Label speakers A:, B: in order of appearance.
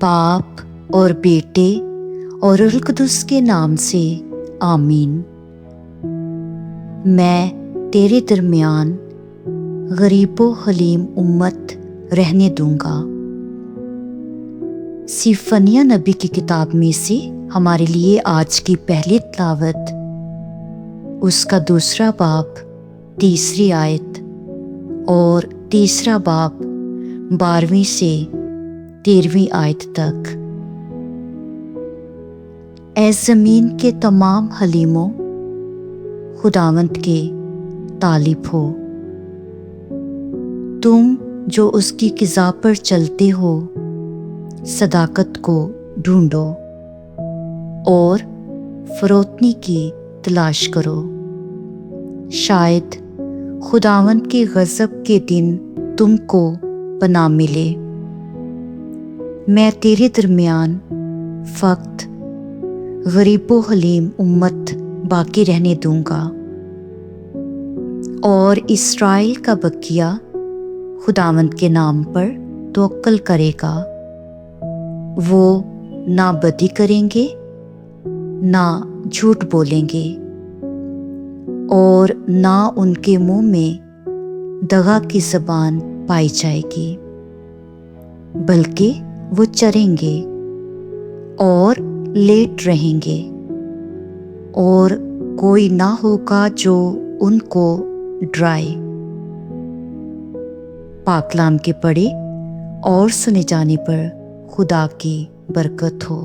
A: बाप और बेटे और रुल कुदुस के नाम से आमीन। मैं तेरे दरमियान गरीबो हलीम उम्मत रहने दूंगा। सिफनिया नबी की किताब में से हमारे लिए आज की पहली तिलावत उसका दूसरा बाब 3री आयत और तीसरा बाब 12वीं से 13वीं आयत तक। ऐ ज़मीन के तमाम हलीमों, खुदावंद के तालिब हो। तुम जो उसकी क़िज़ा पर चलते हो, सदाकत को ढूंढो और फ़रोतनी की तलाश करो। शायद खुदावंद के गज़ब के दिन तुमको पनाह मिले। मैं तेरे दरमियान फ़क़्त गरीबो हलीम उम्मत बाकी रहने दूंगा और इस्राएल का बकिया खुदावंद के नाम पर तवक्कल करेगा। वो ना बदी करेंगे ना झूठ बोलेंगे और ना उनके मुंह में दगा की ज़बान पाई जाएगी, बल्कि वो चरेंगे और लेट रहेंगे और कोई ना होगा जो उनको डराए। पाकलाम के पढ़े और सुने जाने पर खुदा की बरकत हो।